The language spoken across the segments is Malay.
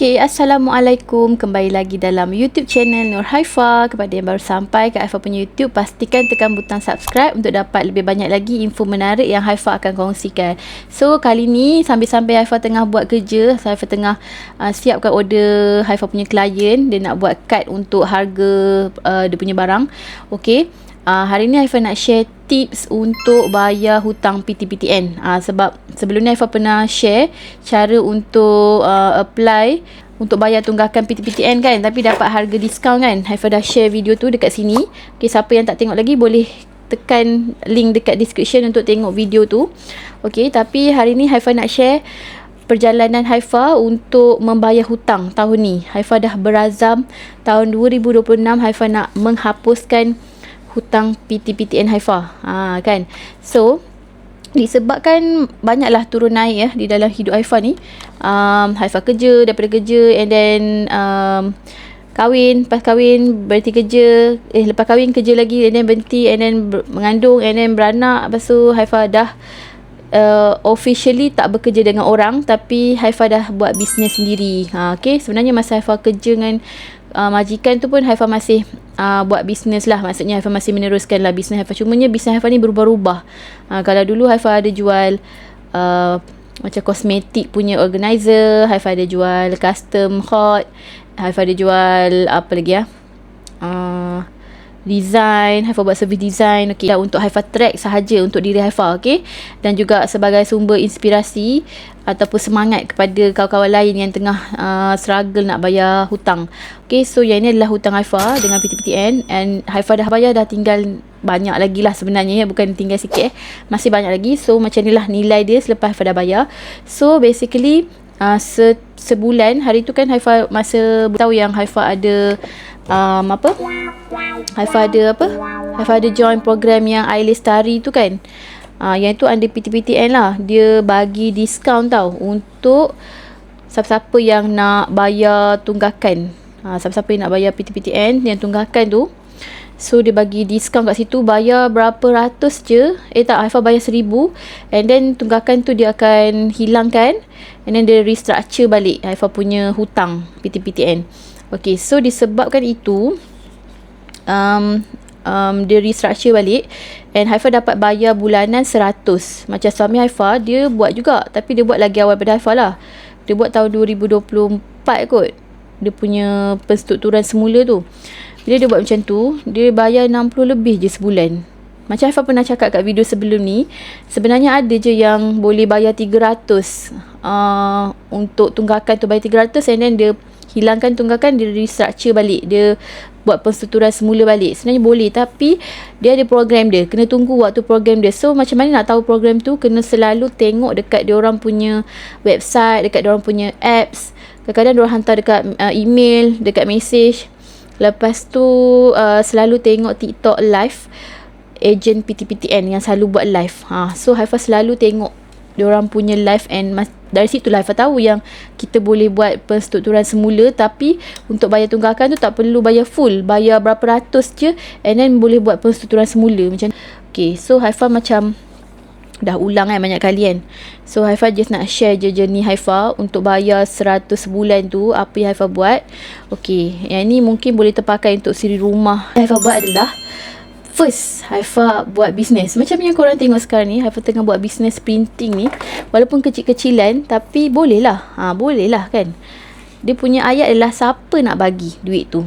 Okey, Assalamualaikum. Kembali lagi dalam YouTube channel Nur Haifa. Kepada yang baru sampai ke Haifa punya YouTube, pastikan tekan butang subscribe untuk dapat lebih banyak lagi info menarik yang Haifa akan kongsikan. So, kali ni sambil-sambil Haifa tengah buat kerja, Haifa tengah siapkan order Haifa punya klien. Dia nak buat kad untuk harga dia punya barang. Okey. Hari ni Haifa nak share tips untuk bayar hutang PTPTN. Sebab sebelum ni Haifa pernah share cara untuk apply untuk bayar tunggakan PTPTN kan, tapi dapat harga diskaun kan. Haifa dah share video tu dekat sini. Okay, siapa yang tak tengok lagi boleh tekan link dekat description untuk tengok video tu. Okay, tapi hari ni Haifa nak share perjalanan Haifa untuk membayar hutang tahun ni. Haifa dah berazam tahun 2026 Haifa nak menghapuskan hutang PTPTN Haifa. Kan. So, disebabkan banyaklah turun naik ya di dalam hidup Haifa ni. Haifa kerja, daripada kerja and then kahwin, lepas kahwin berhenti kerja, lepas kahwin kerja lagi and then berhenti and then mengandung and then beranak. Lepas tu Haifa dah officially tak bekerja dengan orang, tapi Haifa dah buat bisnes sendiri. Okay, sebenarnya masa Haifa kerja dengan majikan tu pun Haifa masih buat bisnes lah. Maksudnya Haifa masih meneruskan lah bisnes Haifa. Cumanya bisnes Haifa ni berubah-ubah. Kalau dulu Haifa ada jual macam kosmetik punya organizer, Haifa ada jual custom hot, Haifa ada jual apa lagi design, Haifa buat servis design. Okay, untuk Haifa track sahaja untuk diri Haifa. Okay, dan juga sebagai sumber inspirasi ataupun semangat kepada kawan-kawan lain yang tengah struggle nak bayar hutang. Okay, so yang ini adalah hutang Haifa dengan PTPTN, and Haifa dah bayar, dah tinggal banyak lagi lah sebenarnya ya, bukan tinggal sikit masih banyak lagi. So macam inilah nilai dia selepas Haifa dah bayar. So basically sebulan, hari tu kan Haifa masa tahu yang Haifa ada Haifa ada join program yang iLestari tu kan. Yang tu under PTPTN lah. Dia bagi diskaun tau untuk siapa-siapa yang nak bayar tunggakan. Siapa-siapa yang nak bayar PTPTN yang tunggakan tu, so dia bagi diskaun kat situ. Bayar berapa ratus je, Haifa bayar 1,000, and then tunggakan tu dia akan hilangkan, and then dia restructure balik Haifa punya hutang PTPTN. Okay, so disebabkan itu dia restructure balik, and Haifa dapat bayar bulanan 100. Macam suami Haifa, dia buat juga, tapi dia buat lagi awal pada Haifa lah. Dia buat tahun 2024 kot, dia punya penstrukturan semula tu. Bila dia buat macam tu, dia bayar 60 lebih je sebulan. Macam Haifa pernah cakap kat video sebelum ni, sebenarnya ada je yang boleh bayar 300 untuk tunggakan tu, bayar 300 and then dia hilangkan tunggakan, dia restructure balik, dia buat penstrukturan semula balik. Sebenarnya boleh, tapi dia ada program dia, kena tunggu waktu program dia. So macam mana nak tahu program tu? Kena selalu tengok dekat diorang punya website, dekat diorang punya apps. Kadang-kadang diorang hantar dekat email, dekat message. Lepas tu selalu tengok TikTok live agent PTPTN yang selalu buat live. So Haifa selalu tengok diorang punya live, and dari situ Haifa tahu yang kita boleh buat penstrukturan semula, tapi untuk bayar tunggakan tu tak perlu bayar full, bayar berapa ratus je and then boleh buat penstrukturan semula macam. Okay, so Haifa macam dah ulang kan banyak kali kan. So Haifa just nak share je journey Haifa untuk bayar 100 sebulan tu, apa yang Haifa buat. Okay, yang ni mungkin boleh terpakai untuk siri rumah. Haifa buat adalah, first, Haifa buat bisnes. Macam yang korang tengok sekarang ni, Haifa tengah buat bisnes printing ni. Walaupun kecil-kecilan, tapi boleh lah. Boleh lah kan. Dia punya ayat adalah siapa nak bagi duit tu.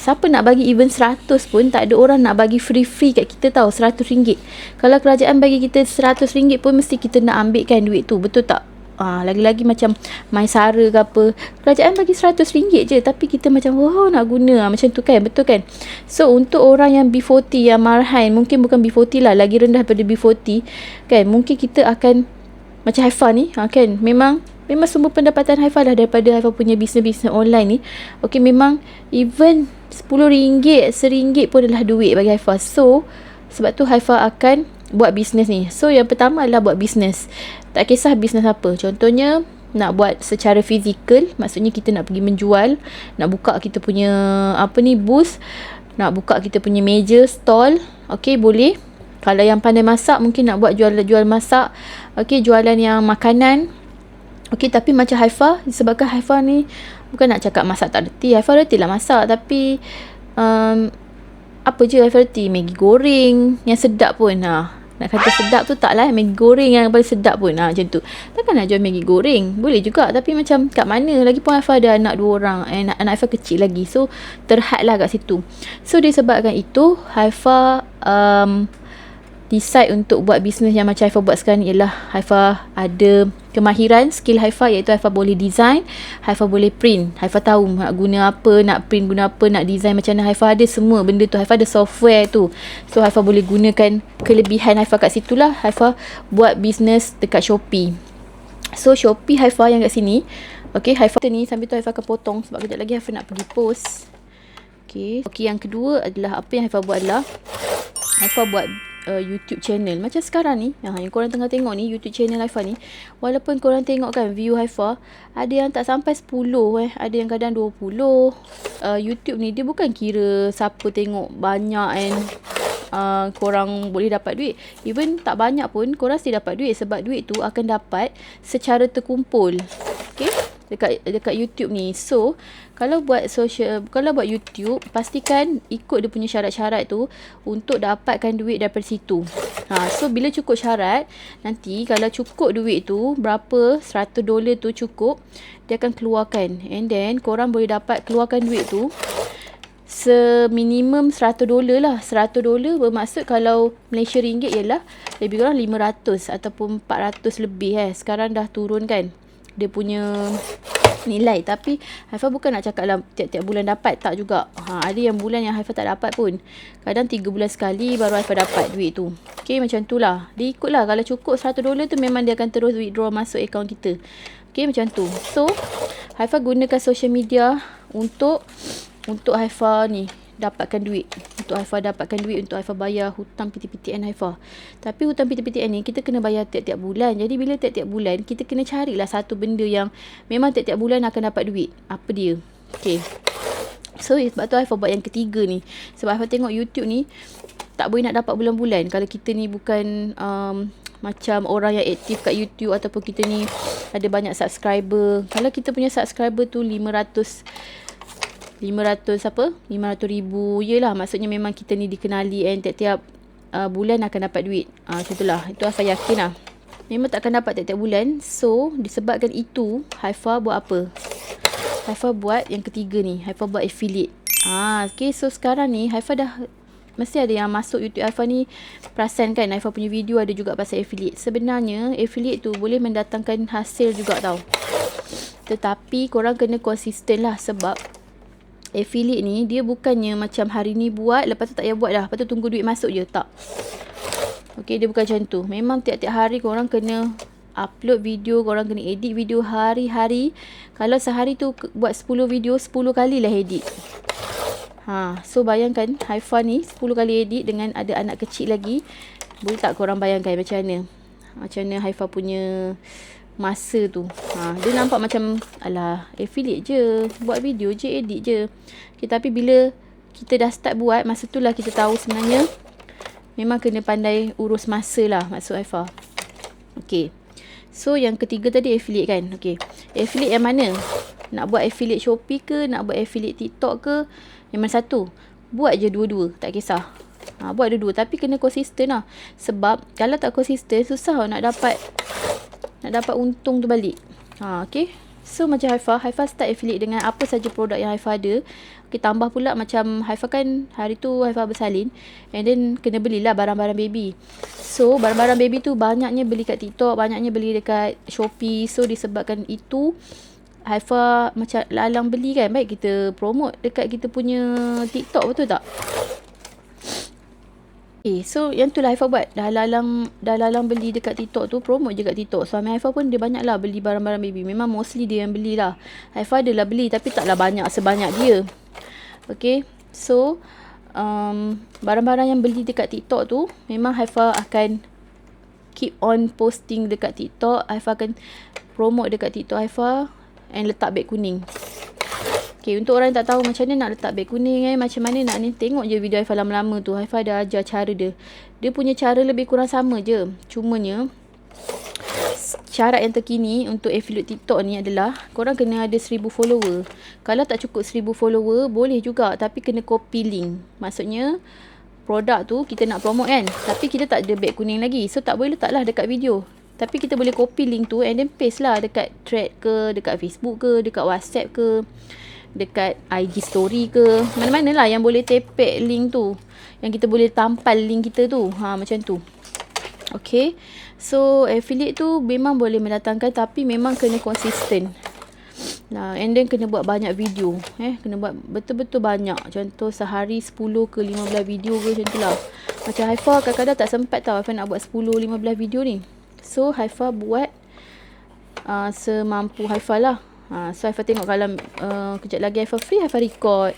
Siapa nak bagi even 100 pun, tak ada orang nak bagi free-free kat kita tau, RM100. Kalau kerajaan bagi kita RM100 pun, mesti kita nak ambil kan duit tu. Betul tak? Lagi-lagi macam MySara ke apa, kerajaan bagi RM100 je, tapi kita macam wow nak guna macam tu kan. Betul kan? So untuk orang yang B40, yang marhain, mungkin bukan B40 lah, lagi rendah daripada B40 kan, mungkin kita akan macam Haifa ni kan, memang sumber pendapatan Haifa lah daripada Haifa punya bisnes-bisnes online ni. Okay, memang even RM10, RM1 pun adalah duit bagi Haifa. So sebab tu Haifa akan buat bisnes ni. So yang pertama adalah buat bisnes. Tak kisah bisnes apa. Contohnya nak buat secara fizikal, maksudnya kita nak pergi menjual, nak buka kita punya booth, nak buka kita punya meja, stall. Okay, boleh. Kalau yang pandai masak, mungkin nak buat jual masak. Okay, jualan yang makanan. Okay, tapi macam Haifa, disebabkan Haifa ni Bukan nak cakap masak tak reti. Haifa reti lah masak. Tapi apa je Haifa reti? Maggi goreng yang sedap pun. Nak kata sedap tu tak lah. Maggi goreng yang paling sedap pun. Macam tu. Takkan nak jual Maggi goreng? Boleh juga. Tapi macam kat mana? Lagipun Haifa ada anak 2 orang. Anak Haifa kecil lagi. So terhad lah kat situ. So disebabkan itu Haifa decide untuk buat bisnes yang macam Haifa buat sekarang ni. Ialah Haifa ada kemahiran, skill Haifa, iaitu Haifa boleh design, Haifa boleh print. Haifa tahu nak guna apa, nak print guna apa, nak design macam mana. Haifa ada semua benda tu. Haifa ada software tu. So Haifa boleh gunakan kelebihan Haifa kat situ lah. Haifa buat bisnes dekat Shopee. So Shopee Haifa yang kat sini, okay, Haifa ni sambil tu Haifa akan potong sebab kejap lagi Haifa nak pergi post. Okay, yang kedua adalah apa yang Haifa buat adalah Haifa buat YouTube channel macam sekarang ni yang korang tengah tengok ni. YouTube channel Haifa ni, walaupun korang tengok kan view Haifa ada yang tak sampai 10 ada yang kadang 20. YouTube ni dia bukan kira siapa tengok banyak and korang boleh dapat duit. Even tak banyak pun korang still dapat duit, sebab duit tu akan dapat secara terkumpul. Okay, dekat YouTube ni. So kalau buat YouTube, pastikan ikut dia punya syarat-syarat tu untuk dapatkan duit daripada situ. So bila cukup syarat, nanti kalau cukup duit tu berapa, $100 tu cukup, dia akan keluarkan. And then korang boleh dapat keluarkan duit tu seminimum $100 lah. $100 bermaksud kalau Malaysia ringgit ialah lebih kurang 500 ataupun 400 lebih. Sekarang dah turun kan dia punya nilai. Tapi Haifa bukan nak cakap lah tiap-tiap bulan dapat, tak juga. Ada yang bulan yang Haifa tak dapat pun. Kadang 3 bulan sekali baru Haifa dapat duit tu. Okay, macam tu lah. Dia ikut lah. Kalau cukup $100 tu memang dia akan terus withdraw masuk akaun kita. Okay, macam tu. So Haifa gunakan social media untuk Haifa ni dapatkan duit. Untuk Haifa bayar hutang PTPTN Haifa. Tapi hutang PTPTN ni kita kena bayar tiap-tiap bulan. Jadi bila tiap-tiap bulan kita kena carilah satu benda yang memang tiap-tiap bulan akan dapat duit. Apa dia? Okay, so sebab tu Haifa buat yang ketiga ni. Sebab Haifa tengok YouTube ni tak boleh nak dapat bulan-bulan kalau kita ni bukan macam orang yang aktif kat YouTube ataupun kita ni ada banyak subscriber. Kalau kita punya subscriber tu 500 ribu yelah, maksudnya memang kita ni dikenali and tiap-tiap bulan akan dapat duit. Macam tu lah. Itu Haifa yakin lah. Memang tak akan dapat tiap-tiap bulan. So disebabkan itu Haifa buat apa? Haifa buat yang ketiga ni. Haifa buat affiliate. Okay, so sekarang ni Haifa dah mesti ada yang masuk YouTube Haifa ni perasan kan Haifa punya video ada juga pasal affiliate. Sebenarnya affiliate tu boleh mendatangkan hasil juga tau. Tetapi korang kena konsisten lah, sebab affiliate ni dia bukannya macam hari ni buat lepas tu tak payah buat dah, lepas tu tunggu duit masuk je. Tak. Okay, dia bukan macam tu. Memang tiap-tiap hari korang kena upload video, korang kena edit video hari-hari. Kalau sehari tu buat 10 video, 10 kali lah edit. So bayangkan Haifa ni 10 kali edit dengan ada anak kecil lagi. Boleh tak korang bayangkan macam mana Haifa punya masa tu. Dia nampak macam alah affiliate je, buat video je, edit je. Okay, tapi bila kita dah start buat, masa tu lah kita tahu sebenarnya memang kena pandai urus masa lah, maksud Haifa. Okay, so yang ketiga tadi affiliate kan. Okay, affiliate yang mana? Nak buat affiliate Shopee ke, nak buat affiliate TikTok ke, yang mana satu? Buat je dua-dua, tak kisah. Buat dua-dua, tapi kena konsisten lah. Sebab kalau tak konsisten, susah nak dapat untung tu balik. Okay, so macam Haifa start affiliate dengan apa saja produk yang Haifa ada. Okay, tambah pula macam Haifa kan hari tu Haifa bersalin, and then kena belilah barang-barang baby. So barang-barang baby tu banyaknya beli kat TikTok, banyaknya beli dekat Shopee. So disebabkan itu Haifa macam lalang beli kan, baik kita promote dekat kita punya TikTok, betul tak? So yang tu lah Haifa buat. Dah lalang beli dekat TikTok tu, promote je kat TikTok. Suami Haifa pun dia banyak lah beli barang-barang baby. Memang mostly dia yang beli lah. Haifa adalah beli tapi taklah banyak sebanyak dia. Okay, so barang-barang yang beli dekat TikTok tu memang Haifa akan keep on posting dekat TikTok. Haifa akan promote dekat TikTok Haifa and letak beg kuning. Okay, untuk orang yang tak tahu macam mana nak letak beg kuning macam mana nak ni, tengok je video Haifa lama-lama tu. Haifa dah ajar cara dia. Dia punya cara lebih kurang sama je. Cumanya syarat yang terkini untuk affiliate TikTok ni adalah korang kena ada 1000 follower. Kalau tak cukup 1000 follower boleh juga, tapi kena copy link. Maksudnya produk tu kita nak promote kan, tapi kita tak ada beg kuning lagi, so tak boleh letaklah dekat video. Tapi kita boleh copy link tu and then paste lah dekat thread ke, dekat Facebook ke, dekat WhatsApp ke, dekat IG story ke, mana-mana lah yang boleh tepek link tu, yang kita boleh tampal link kita tu. Macam tu. Okay, so affiliate tu memang boleh mendatangkan, tapi memang kena konsisten. And then kena buat banyak video. Kena buat betul-betul banyak. Contoh sehari 10 ke 15 video ke macam tu lah. Macam Haifa kadang-kadang tak sempat tau Haifa nak buat 10-15 video ni. So Haifa buat semampu Haifa lah. So Haifa tengok kalau kejap lagi Haifa free, Haifa record.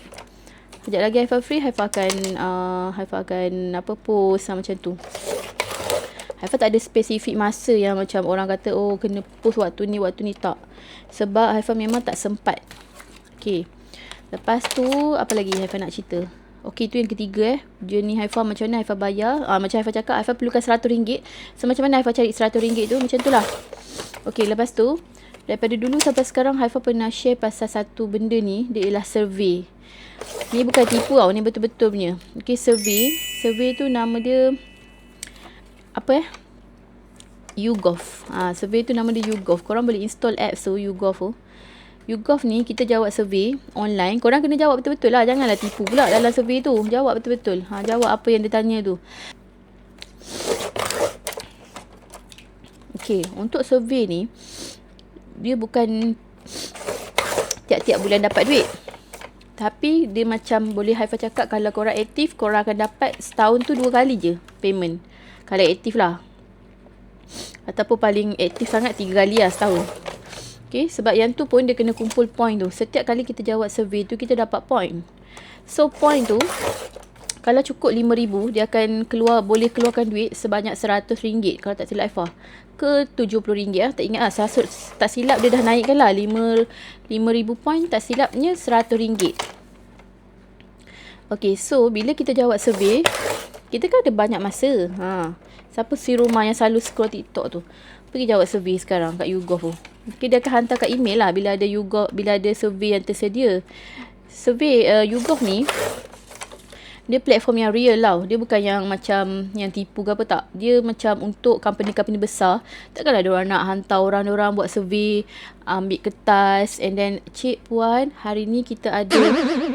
Kejap lagi Haifa free, Haifa akan post macam tu. Haifa tak ada spesifik masa yang macam orang kata kena post waktu ni tak. Sebab Haifa memang tak sempat. Okay, lepas tu apa lagi Haifa nak cerita? Okay, tu yang ketiga journey Haifa, macam mana Haifa bayar. Macam Haifa cakap, Haifa perlukan RM100. So macam mana Haifa cari RM100 tu, macam tu lah. Okay, lepas tu daripada dulu sampai sekarang Haifa pernah share pasal satu benda ni. Dia ialah survey. Ni bukan tipu tau, ni betul-betul punya. Okay, survey tu nama dia YouGov. Survey tu nama dia YouGov. Korang boleh install apps tu, YouGov tu. YouGov ni kita jawab survey online. Korang kena jawab betul-betul lah. Janganlah tipu pula dalam survey tu. Jawab betul-betul. Jawab apa yang dia tanya tu. Okay, untuk survey ni dia bukan tiap-tiap bulan dapat duit. Tapi dia macam boleh Haifa cakap, kalau korang aktif, korang akan dapat setahun tu 2 kali je payment. Kalau aktif lah. Ataupun paling aktif sangat 3 kali lah setahun. Okay, sebab yang tu pun dia kena kumpul point tu. Setiap kali kita jawab survey tu, kita dapat point. So point tu, kalau cukup RM5,000, dia akan boleh keluarkan duit sebanyak RM100. Kalau tak silap Haifa. Ke RM70 lah. Tak ingat lah. Tak silap dia dah naikkan lah. 5,000 point. Tak silapnya RM100. Okay, so bila kita jawab survey, kita kan ada banyak masa. Siapa si rumah yang selalu scroll TikTok tu, pergi jawab survey sekarang kat YouGov tu. Okay, dia akan hantar kat email lah bila ada survey yang tersedia. Survey YouGov ni, dia platform yang real lah. Dia bukan yang macam yang tipu ke apa, tak. Dia macam untuk company-company besar. Takkanlah diorang nak hantar orang-orang buat survey, ambil kertas and then, cik puan, hari ni kita ada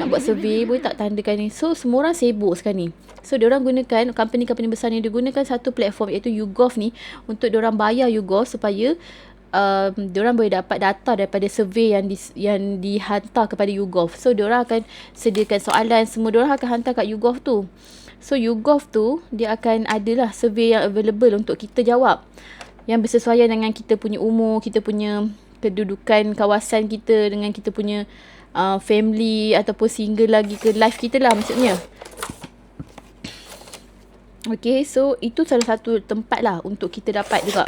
nak buat survey, boleh tak tandakan ni. So semua orang sibuk sekarang ni. So diorang gunakan, company-company besar ni, dia gunakan satu platform iaitu YouGov ni untuk diorang bayar YouGov supaya diorang boleh dapat data daripada survey yang dihantar kepada YouGov. So diorang akan sediakan soalan, semua diorang akan hantar kat YouGov tu. So YouGov tu dia akan adalah survey yang available untuk kita jawab, yang bersesuaian dengan kita punya umur, kita punya kedudukan kawasan kita, dengan kita punya family ataupun single lagi ke life kita lah maksudnya. Okay, so itu salah satu tempat lah untuk kita dapat juga.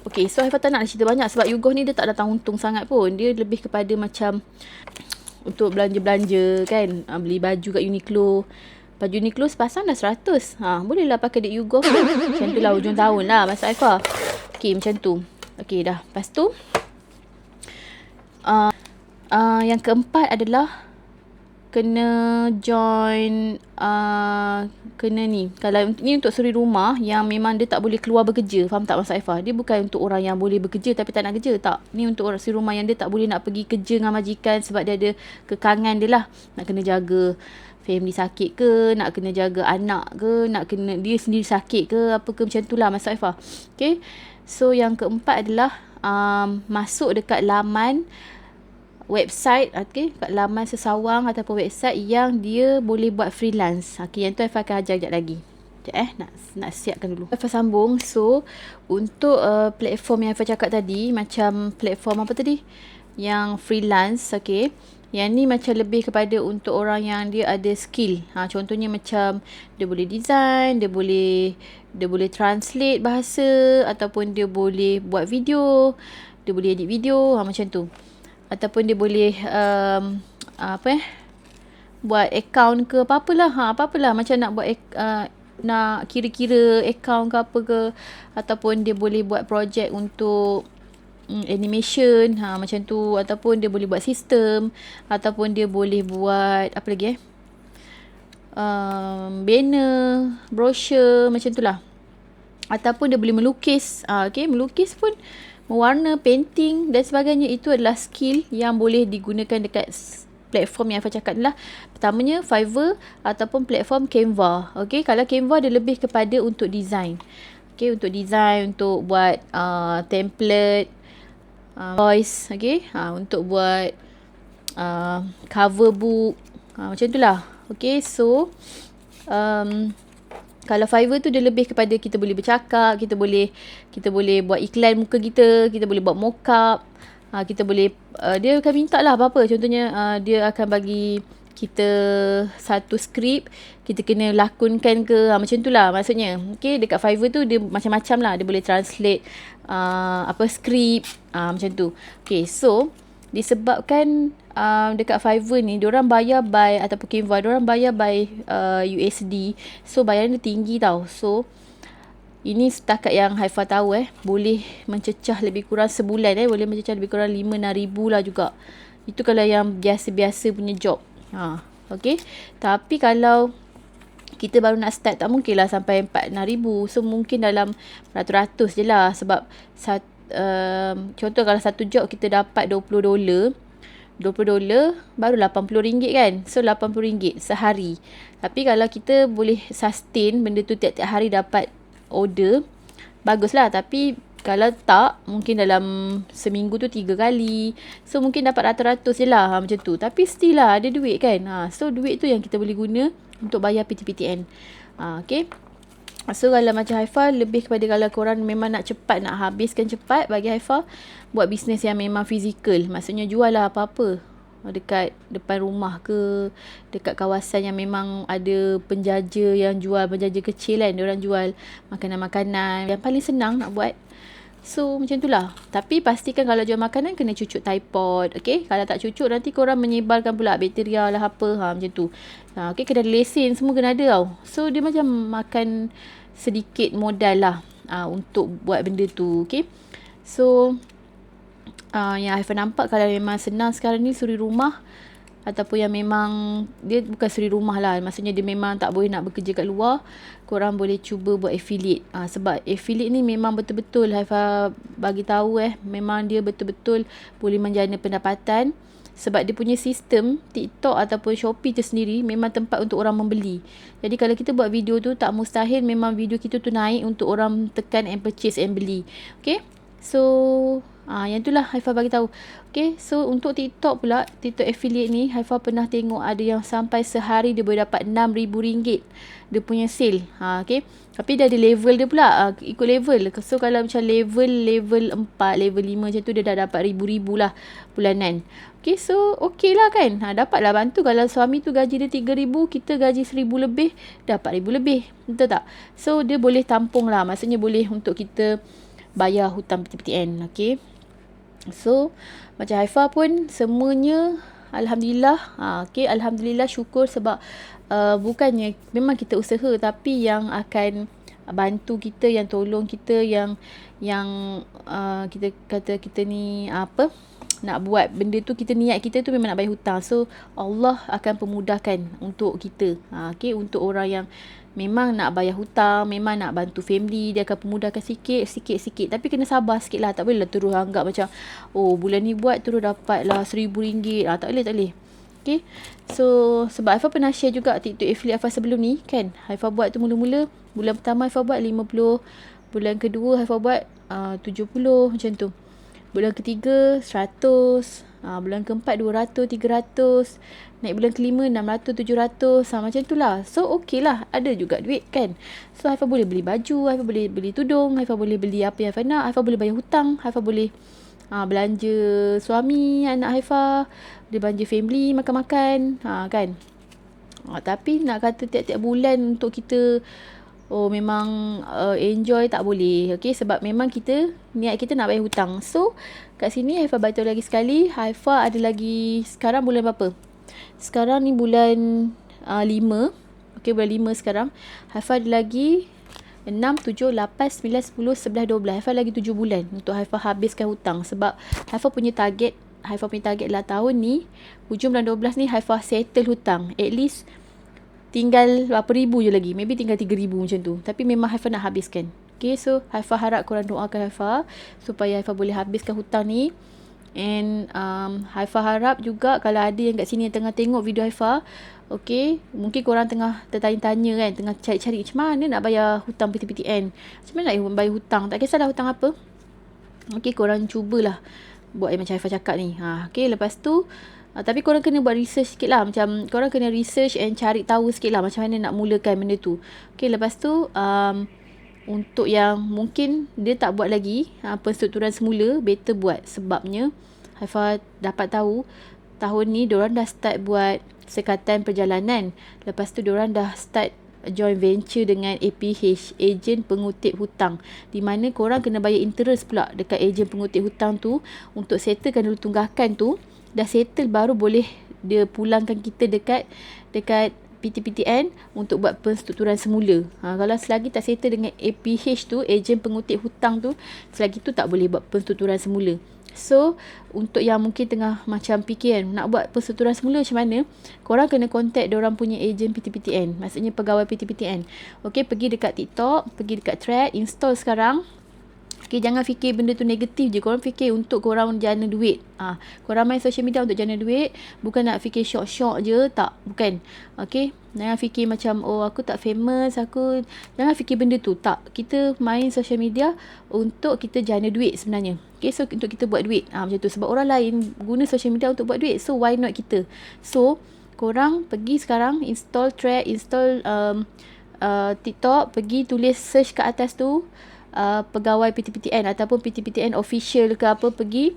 Okay, so Haifa tak nak cerita banyak sebab YouGov ni dia tak datang untung sangat pun. Dia lebih kepada macam untuk belanja-belanja kan. Beli baju kat Uniqlo. Baju Uniqlo sepasang dah 100. Boleh lah pakai duit YouGov tu. Macam tu lah hujung tahun lah masa Haifa. Okay, macam tu. Okay, dah. Lepas tu yang keempat adalah kena join kena ni. Kalau ni untuk suri rumah yang memang dia tak boleh keluar bekerja. Faham tak maksud Haifa? Dia bukan untuk orang yang boleh bekerja tapi tak nak kerja. Tak. Ni untuk orang suri rumah yang dia tak boleh nak pergi kerja dengan majikan sebab dia ada kekangan dia lah. Nak kena jaga family sakit ke, nak kena jaga anak ke, nak kena dia sendiri sakit ke, apa ke, macam tu lah maksud Haifa. Okay. So yang keempat adalah masuk dekat laman website, okay, kat laman sesawang ataupun website yang dia boleh buat freelance. Okay, yang tu Haifa akan ajar sekejap lagi. Sekejap nak siapkan dulu. Haifa sambung. So, untuk platform yang Haifa cakap tadi, macam platform apa tadi? Yang freelance, okay. Yang ni macam lebih kepada untuk orang yang dia ada skill. Contohnya macam dia boleh design, dia boleh translate bahasa, ataupun dia boleh buat video, dia boleh edit video, macam tu. Ataupun dia boleh buat account ke apa-apalah. Apa-apalah macam nak buat nak kira-kira account ke apa ke, ataupun dia boleh buat projek untuk animation, macam tu, ataupun dia boleh buat sistem, ataupun dia boleh buat apa lagi banner, brochure, macam tu lah. Ataupun dia boleh melukis, melukis pun, mewarna, painting dan sebagainya. Itu adalah skill yang boleh digunakan dekat platform yang Haifah cakap adalah pertamanya Fiverr ataupun platform Canva. Okay, kalau Canva dia lebih kepada untuk design. Okay, untuk design, untuk buat template, voice, okay, untuk buat cover book, macam tu lah. Okay, so kalau Fiverr tu dia lebih kepada kita boleh bercakap, kita boleh buat iklan muka kita boleh buat mock-up, kita boleh dia akan minta lah apa-apa. Contohnya dia akan bagi kita satu skrip, kita kena lakonkan ke, macam tu lah maksudnya. Okay, dekat Fiverr tu dia macam-macam lah, dia boleh translate skrip, macam tu. Okay, so disebabkan dekat Fiverr ni diorang bayar by, ataupun Canva diorang bayar by USD, so bayaran dia tinggi tau. So ini setakat yang Haifah tahu boleh mencecah lebih kurang sebulan boleh mencecah lebih kurang 5-6 ribu lah juga. Itu kalau yang biasa-biasa punya job. Okay, tapi kalau kita baru nak start, tak mungkin lah sampai 4-6 ribu. So mungkin dalam ratus-ratus je lah. Sebab contoh kalau satu job kita dapat $20 baru RM80 kan. So RM80 sehari. Tapi kalau kita boleh sustain benda tu tiap-tiap hari dapat order, baguslah. Tapi kalau tak, mungkin dalam seminggu tu 3 kali. So mungkin dapat ratus-ratus je lah, macam tu. Tapi still lah ada duit kan. So duit tu yang kita boleh guna untuk bayar PTPTN. Okay, so kalau macam Haifah, lebih kepada kalau korang memang nak cepat, nak habiskan cepat, bagi Haifah buat bisnes yang memang fizikal. Maksudnya jual lah apa-apa dekat depan rumah ke, dekat kawasan yang memang ada penjaja yang jual, penjaja kecil kan, diorang jual makanan-makanan yang paling senang nak buat. So macam tu lah. Tapi pastikan kalau jual makanan kena cucuk tripod. Okay, kalau tak cucuk nanti korang menyebarkan pula bakteria lah apa, macam tu. Okay, kena ada lesen, semua kena ada tau. So dia macam makan sedikit modal lah untuk buat benda tu. Okay, so yang Haifah nampak, kalau memang senang sekarang ni suri rumah, ataupun yang memang dia bukan suri rumah lah, maksudnya dia memang tak boleh nak bekerja kat luar, korang boleh cuba buat affiliate. Sebab affiliate ni memang betul-betul Haifah bagi tahu memang dia betul-betul boleh menjana pendapatan. Sebab dia punya sistem TikTok ataupun Shopee tu sendiri memang tempat untuk orang membeli. Jadi kalau kita buat video tu, tak mustahil memang video kita tu naik untuk orang tekan and purchase and beli. Okay, so yang itulah Haifah bagi tahu. Okay, so untuk TikTok pula, TikTok affiliate ni Haifah pernah tengok ada yang sampai sehari dia boleh dapat RM6,000 dia punya sale. Okay, tapi dia ada level dia pula, ikut level. So kalau macam level 4, level 5 macam tu, dia dah dapat ribu-ribu lah bulanan. Okay, so okay lah kan. Dapatlah bantu. Kalau suami tu gaji dia 3,000, kita gaji 1,000 lebih, dapat 1,000 lebih. Betul tak? So dia boleh tampung lah, maksudnya boleh untuk kita bayar hutang PTPTN. Okay, so macam Haifah pun semuanya Alhamdulillah. Okay, Alhamdulillah, syukur. Sebab bukannya memang kita usaha, tapi yang akan bantu kita, yang tolong kita, yang kita kata kita ni nak buat benda tu, kita niat kita tu memang nak bayar hutang. So Allah akan pemudahkan untuk kita. Okay, untuk orang yang memang nak bayar hutang, memang nak bantu family, dia akan pemudahkan sikit. Tapi kena sabar sikit lah. Tak boleh lah terus anggap macam bulan ni buat terus dapat lah RM1,000. Tak boleh. Okay, so sebab Haifah pernah share juga TikTok affiliate Haifah sebelum ni kan. Haifah buat tu mula-mula, bulan pertama Haifah buat 50, bulan kedua Haifah buat 70, macam tu. Bulan ketiga 100, bulan keempat 200, 300, naik bulan kelima 600, 700, macam tu lah. So okay lah, ada juga duit kan. So Haifah boleh beli baju, Haifah boleh beli tudung, Haifah boleh beli apa yang Haifah nak, Haifah boleh bayar hutang, Haifah boleh belanja suami, anak Haifah, dia belanja family, makan-makan, kan. Tapi nak kata tiap-tiap bulan untuk kita memang enjoy, tak boleh. Okay, sebab memang niat kita nak bayar hutang. So kat sini Haifah beritahu lagi sekali, Haifah ada lagi, sekarang bulan berapa? Sekarang ni bulan 5. Okay, bulan 5 sekarang. Haifa ada lagi 6, 7, 8, 9, 10, 11, 12. Haifa lagi 7 bulan untuk Haifa habiskan hutang. Sebab Haifa punya target lah tahun ni, hujung bulan 12 ni Haifa settle hutang. At least tinggal berapa ribu je lagi. Maybe tinggal 3,000 macam tu. Tapi memang Haifa nak habiskan. Okay, so Haifa harap korang doakan Haifa supaya Haifa boleh habiskan hutang ni. And Haifa harap juga kalau ada yang kat sini yang tengah tengok video Haifa, okay, mungkin korang tengah tertanya-tanya kan, tengah cari-cari macam mana nak bayar hutang PTPTN, macam mana nak bayar hutang, tak kisahlah hutang apa, okay, korang cubalah buat macam Haifa cakap ni. Okay, lepas tu tapi korang kena buat research sikit lah. Macam korang kena research and cari tahu sikit lah macam mana nak mulakan benda tu. Okay, lepas tu untuk yang mungkin dia tak buat lagi penstrukturan semula, better buat. Sebabnya Haifa dapat tahu tahun ni diorang dah start buat sekatan perjalanan. Lepas tu diorang dah start joint venture dengan APH, ejen pengutip hutang, di mana korang kena bayar interest pula dekat ejen pengutip hutang tu untuk settlekan dulu tunggakan tu. Dah settle baru boleh dia pulangkan kita dekat PTPTN untuk buat penstrukturan semula. Kalau selagi tak settle dengan APH tu, ejen pengutip hutang tu, selagi tu tak boleh buat penstrukturan semula. So, untuk yang mungkin tengah macam fikir kan, nak buat penstrukturan semula macam mana, korang kena contact diorang punya ejen PTPTN, maksudnya pegawai PTPTN. Okay, pergi dekat TikTok, pergi dekat Thread, install sekarang. Okay, jangan fikir benda tu negatif je. Korang fikir untuk korang jana duit. Korang main social media untuk jana duit. Bukan nak fikir syok-syok je. Tak, bukan. Okay, jangan fikir macam, oh aku tak famous, jangan fikir benda tu. Tak, kita main social media untuk kita jana duit sebenarnya. Okay, so untuk kita buat duit. Macam tu. Sebab orang lain guna social media untuk buat duit. So, why not kita? So, korang pergi sekarang, install Thread, install TikTok, pergi tulis search kat atas tu, pegawai PTPTN ataupun PTPTN official ke apa, pergi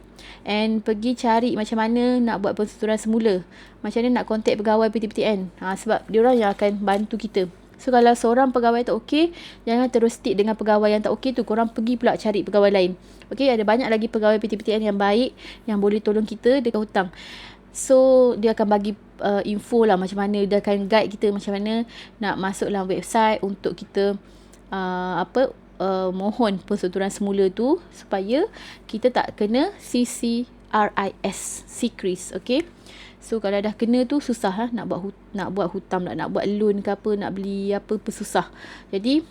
cari macam mana nak buat penstrukturan semula, macam mana nak contact pegawai PTPTN. Sebab diorang yang akan bantu kita. So kalau seorang pegawai tak okey, jangan terus stick dengan pegawai yang tak okey tu, korang pergi pula cari pegawai lain. Okey, ada banyak lagi pegawai PTPTN yang baik yang boleh tolong kita dekat hutang. So dia akan bagi info lah macam mana, dia akan guide kita macam mana nak masuk dalam website untuk kita mohon penstrukturan semula tu, supaya kita tak kena CCRIS. Okay, so kalau dah kena tu susah lah nak buat hutang, nak buat loan ke apa, nak beli apa susah. Jadi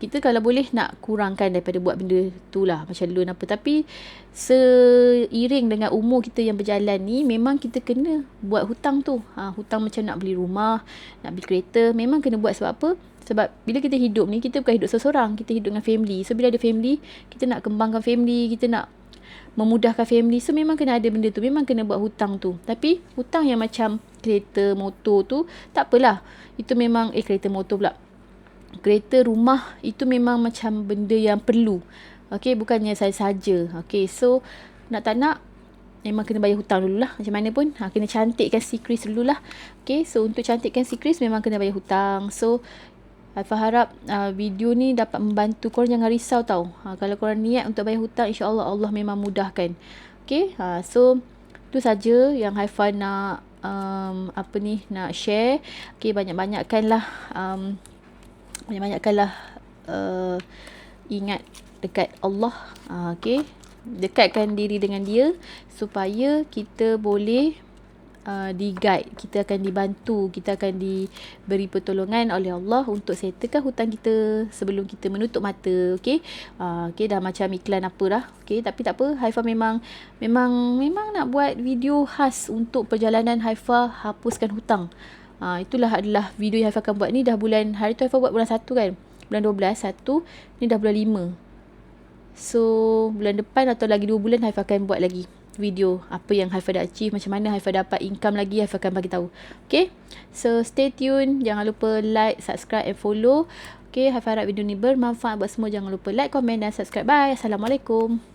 kita kalau boleh nak kurangkan daripada buat benda tu lah, macam loan apa. Tapi seiring dengan umur kita yang berjalan ni, memang kita kena buat hutang tu. Hutang macam nak beli rumah, nak beli kereta, memang kena buat. Sebab apa? Sebab bila kita hidup ni, kita bukan hidup seseorang, kita hidup dengan family. So bila ada family, kita nak kembangkan family, kita nak memudahkan family. So memang kena ada benda tu, memang kena buat hutang tu. Tapi hutang yang macam kereta, motor tu tak apalah. Itu memang kereta, motor pula, kereta, rumah, itu memang macam benda yang perlu. Okay, bukannya saja-saja. Okay, so nak tak nak memang kena bayar hutang dululah. Macam mana pun kena cantikkan si Chris dululah. Okay, so untuk cantikkan si Chris memang kena bayar hutang. So Haifa harap video ni dapat membantu korang. Jangan risau tau. Kalau korang niat untuk bayar hutang, insyaAllah Allah memang mudahkan. Okay, so tu saja yang Haifa nak nak share. Okay, banyak-banyakkanlah ingat dekat Allah. Okay, dekatkan diri dengan dia supaya kita boleh di-guide, kita akan dibantu, kita akan diberi pertolongan oleh Allah untuk settlekan hutang kita sebelum kita menutup mata. Okay, dah macam iklan apa dah. Okay, tapi tak apa, Haifa memang nak buat video khas untuk perjalanan Haifa hapuskan hutang. Itulah adalah video yang Haifa akan buat ni. Dah bulan, hari tu Haifa buat bulan 1 kan, bulan 12, 1 ni dah bulan 5. So bulan depan atau lagi 2 bulan Haifa akan buat lagi video apa yang Haifa dah achieve, macam mana Haifa dapat income lagi, Haifa akan bagi tahu. Okay, so stay tune, jangan lupa like, subscribe and follow. Okay, Haifa harap video ni bermanfaat buat semua. Jangan lupa like, komen dan subscribe. Bye, Assalamualaikum.